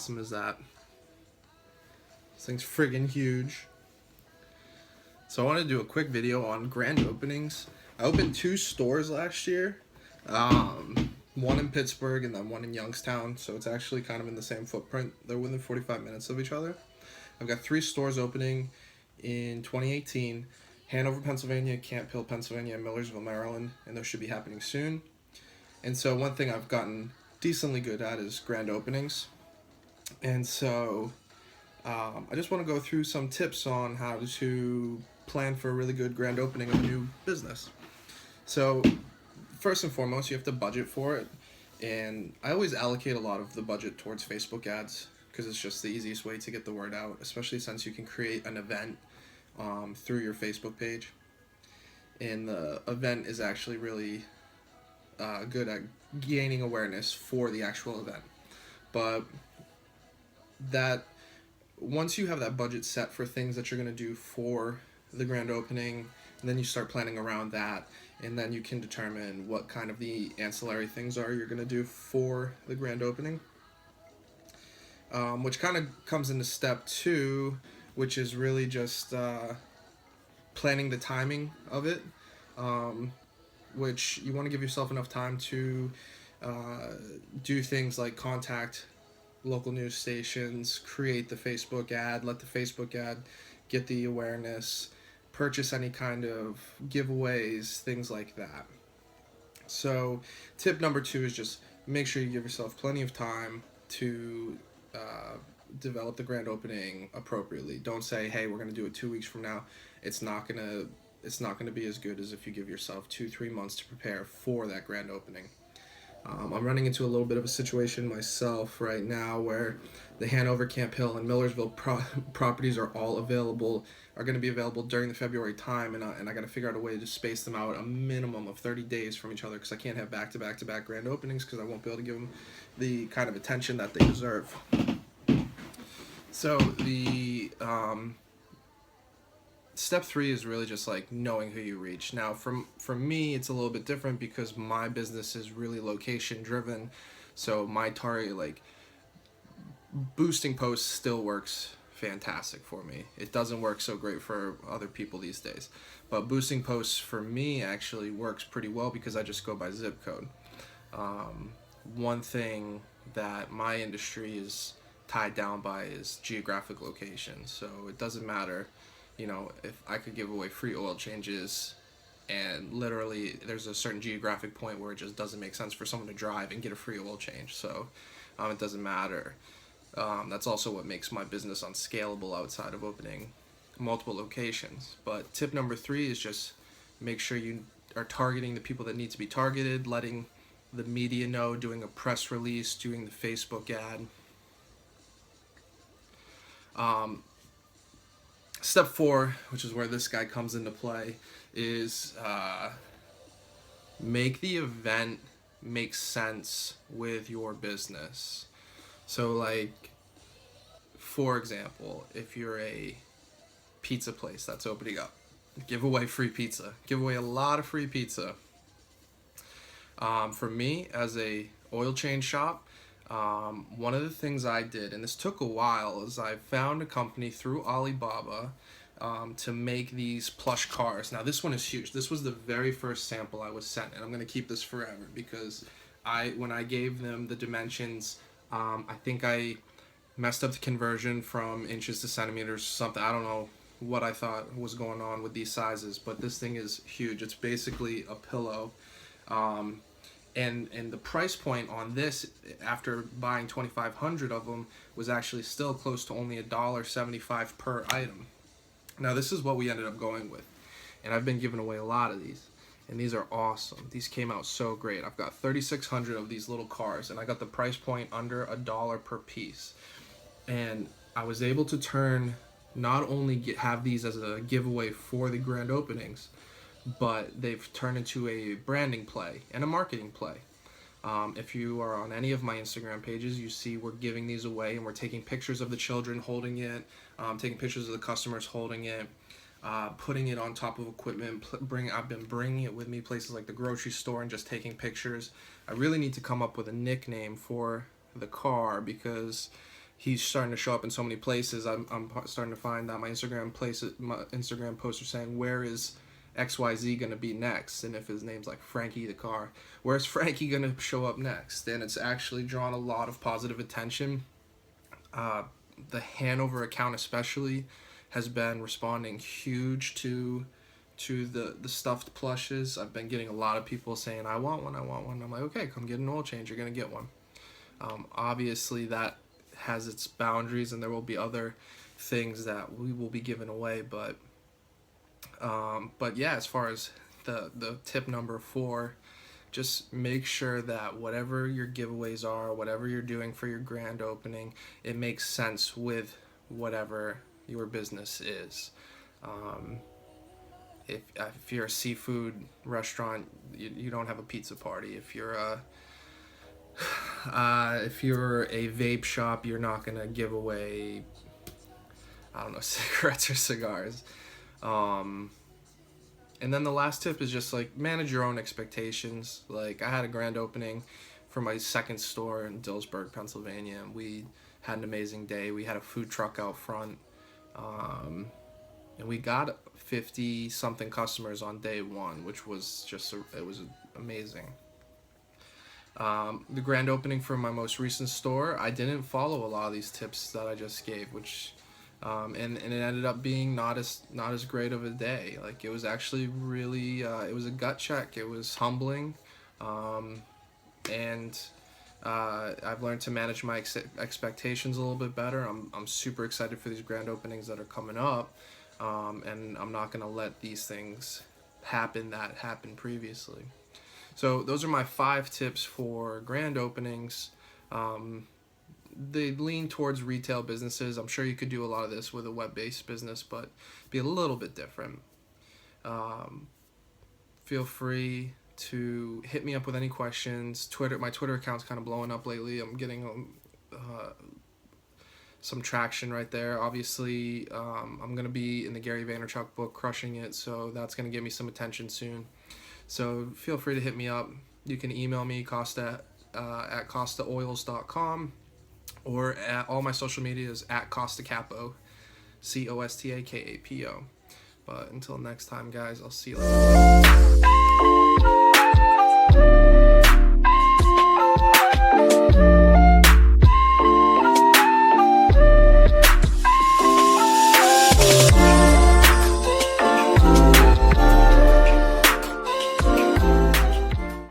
awesome is that? This thing's friggin' huge. So I want to do a quick video on grand openings. I opened 2 stores last year. One in Pittsburgh and then one in Youngstown. So it's actually kind of in the same footprint. They're within 45 minutes of each other. I've got 3 stores opening in 2018. Hanover, Pennsylvania, Camp Hill, Pennsylvania, and Millersville, Maryland. And those should be happening soon. And so one thing I've gotten decently good at is grand openings. And so I just want to go through some tips on how to plan for a really good grand opening of a new business. So first and foremost, you have to budget for it. And I always allocate a lot of the budget towards Facebook ads because it's just the easiest way to get the word out, especially since you can create an event through your Facebook page. And the event is actually really good at gaining awareness for the actual event. But that once you have that budget set for things that you're going to do for the grand opening, and then you start planning around that, and then you can determine what kind of the ancillary things are you're going to do for the grand opening, which kind of comes into step 2, which is really just planning the timing of it, which you want to give yourself enough time to do things like contact local news stations, create the Facebook ad, let the Facebook ad get the awareness, purchase any kind of giveaways, things like that. So tip number 2 is just make sure you give yourself plenty of time to develop the grand opening appropriately. Don't say, hey, we're going to do it 2 weeks from now. It's not going to be as good as if you give yourself 2-3 months to prepare for that grand opening. I'm running into a little bit of a situation myself right now where the Hanover, Camp Hill, and Millersville properties are going to be available during the February time, and I got to figure out a way to space them out a minimum of 30 days from each other because I can't have back-to-back grand openings because I won't be able to give them the kind of attention that they deserve. So the step 3 is really just like knowing who you reach. Now, for me, it's a little bit different because my business is really location driven. So my target, like boosting posts, still works fantastic for me. It doesn't work so great for other people these days, but boosting posts for me actually works pretty well because I just go by zip code. One thing that my industry is tied down by is geographic location. So it doesn't matter, if I could give away free oil changes and literally there's a certain geographic point where it just doesn't make sense for someone to drive and get a free oil change. So it doesn't matter. That's also what makes my business unscalable outside of opening multiple locations. But tip number 3 is just make sure you are targeting the people that need to be targeted, letting the media know, doing a press release, doing the Facebook ad. Step 4, which is where this guy comes into play, is make the event make sense with your business. So like, for example, if you're a pizza place that's opening up, give away free pizza. Give away a lot of free pizza. For me, as a oil change shop, one of the things I did, and this took a while, is I found a company through Alibaba to make these plush cars. Now this one is huge. This was the very first sample I was sent, and I'm going to keep this forever because when I gave them the dimensions, I think I messed up the conversion from inches to centimeters or something. I don't know what I thought was going on with these sizes, but this thing is huge. It's basically a pillow. And the price point on this, after buying 2,500 of them, was actually still close to only $1.75 per item. Now this is what we ended up going with, and I've been giving away a lot of these, and these are awesome. These came out so great. I've got 3,600 of these little cars, and I got the price point under $1 per piece. And I was able to not only have these as a giveaway for the grand openings, but they've turned into a branding play and a marketing play. If you are on any of my Instagram pages, you see we're giving these away and we're taking pictures of the children holding it, taking pictures of the customers holding it, putting it on top of equipment. I've been bringing it with me places like the grocery store and just taking pictures. I really need to come up with a nickname for the car because he's starting to show up in so many places. I'm starting to find that my Instagram posts are saying, where is XYZ going to be next? And if his name's like Frankie the car, where's Frankie going to show up next? And it's actually drawn a lot of positive attention. The Hanover account especially has been responding huge to the stuffed plushes. I've been getting a lot of people saying, I want one. I'm like, okay, come get an oil change. You're going to get one. Obviously that has its boundaries, and there will be other things that we will be giving away, but yeah, as far as the tip number 4, just make sure that whatever your giveaways are, whatever you're doing for your grand opening, it makes sense with whatever your business is. If you're a seafood restaurant, you don't have a pizza party. If you're a vape shop, you're not gonna give away, I don't know, cigarettes or cigars. And then the last tip is just like manage your own expectations. Like, I had a grand opening for my second store in Dillsburg, Pennsylvania, and we had an amazing day. We had a food truck out front, and we got 50 something customers on day 1, which was just it was amazing. The grand opening for my most recent store, I didn't follow a lot of these tips that I just gave, which and it ended up being not as great of a day. Like, it was actually really it was a gut check. It was humbling, and I've learned to manage my expectations a little bit better. I'm super excited for these grand openings that are coming up, and I'm not gonna let these things happen that happened previously. So those are my 5 tips for grand openings. They lean towards retail businesses. I'm sure you could do a lot of this with a web-based business, but be a little bit different. Feel free to hit me up with any questions. My Twitter account's kind of blowing up lately. I'm getting some traction right there. Obviously, I'm going to be in the Gary Vaynerchuk book, Crushing It, so that's going to give me some attention soon. So feel free to hit me up. You can email me, Costa at costaoils.com, or at all my social media is at Costa Kapo, COSTAKAPO. But until next time, guys, I'll see you later.